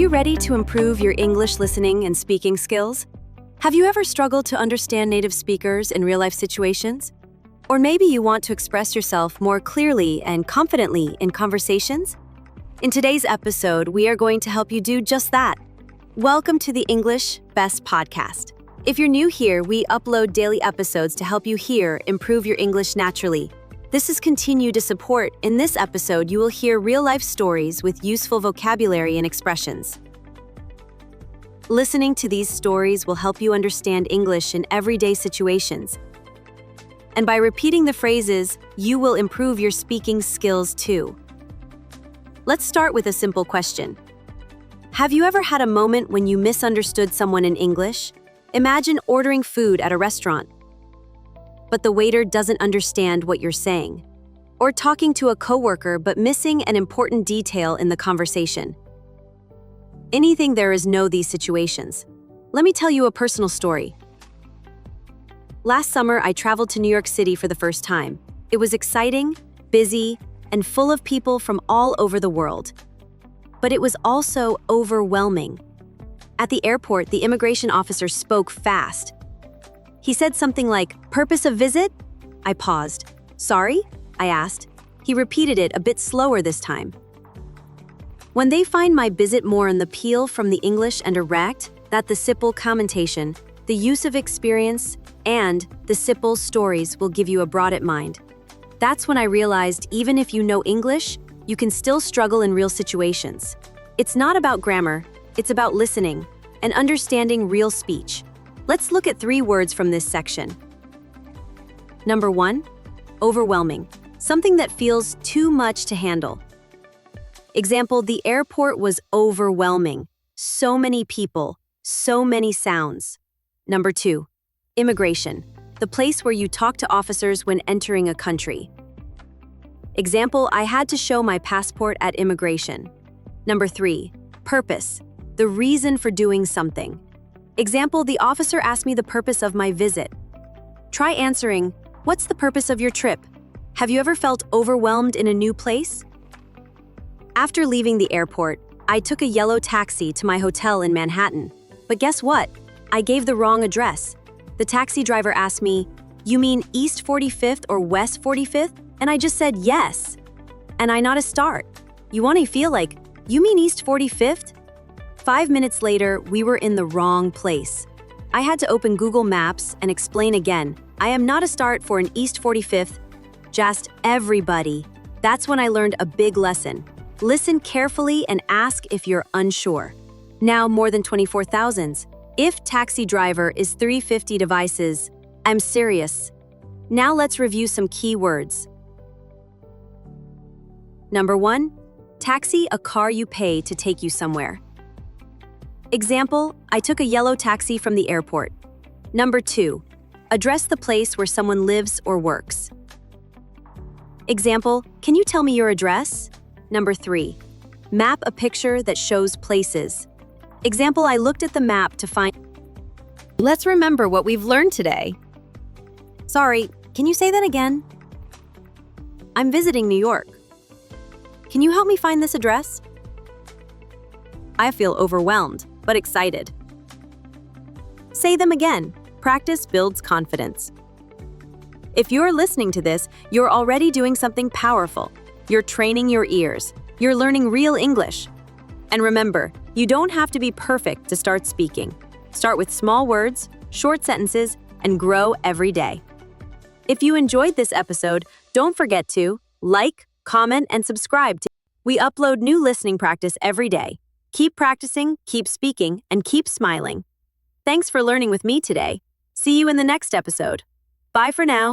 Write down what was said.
you ready to improve your English listening and speaking skills? Have you ever struggled to understand native speakers in real-life situations? Or maybe you want to express yourself more clearly and confidently in conversations? In today's episode, we are going to help you do just that. Welcome to the English Best Podcast. If you're new here, we upload daily episodes to help you hear, improve your English naturally. This is continue to support. In this episode, you will hear real-life stories with useful vocabulary and expressions. Listening to these stories will help you understand English in everyday situations. And by repeating the phrases, you will improve your speaking skills too. Let's start with a simple question. Have you ever had a moment when you misunderstood someone in English? Imagine ordering food at a restaurant, but the waiter doesn't understand what you're saying. Or talking to a coworker but missing an important detail in the conversation. Anything there is know these situations. Let me tell you a personal story. Last summer, I traveled to New York City for the first time. It was exciting, busy, and full of people from all over the world. But it was also overwhelming. At the airport, the immigration officer spoke fast. He said something like, "Purpose of visit?" I paused. "Sorry?" I asked. He repeated it a bit slower this time. When they find my visit more in the peel from the English and erect, that the simple commentation, the use of experience, and the simple stories will give you a broad mind. That's when I realized even if you know English, you can still struggle in real situations. It's not about grammar, it's about listening and understanding real speech. Let's look at 3 words from this section. Number 1, overwhelming, something that feels too much to handle. Example, the airport was overwhelming. So many people, so many sounds. Number 2, immigration, the place where you talk to officers when entering a country. Example, I had to show my passport at immigration. Number 3, purpose, the reason for doing something. Example, the officer asked me the purpose of my visit. Try answering, "What's the purpose of your trip?" Have you ever felt overwhelmed in a new place? After leaving the airport, I took a yellow taxi to my hotel in Manhattan. But guess what? I gave the wrong address. The taxi driver asked me, "You mean East 45th or West 45th?" And I just said yes. And I not a start. You want to feel like, "You mean East 45th?" 5 minutes later, we were in the wrong place. I had to open Google Maps and explain again, "I am not a start for an East 45th, just everybody." That's when I learned a big lesson. Listen carefully and ask if you're unsure. Now more than 24,000. If taxi driver is 350 devices, I'm serious. Now let's review some key words. Number 1, taxi, a car you pay to take you somewhere. Example, I took a yellow taxi from the airport. Number 2, address the place where someone lives or works. Example, can you tell me your address? Number 3, map a picture that shows places. Example, I looked at the map to find. Let's remember what we've learned today. Sorry, can you say that again? I'm visiting New York. Can you help me find this address? I feel overwhelmed, but excited. Say them again. Practice builds confidence. If you're listening to this, you're already doing something powerful. You're training your ears. You're learning real English. And remember, you don't have to be perfect to start speaking. Start with small words, short sentences, and grow every day. If you enjoyed this episode, don't forget to like, comment, and subscribe. We upload new listening practice every day. Keep practicing, keep speaking, and keep smiling. Thanks for learning with me today. See you in the next episode. Bye for now.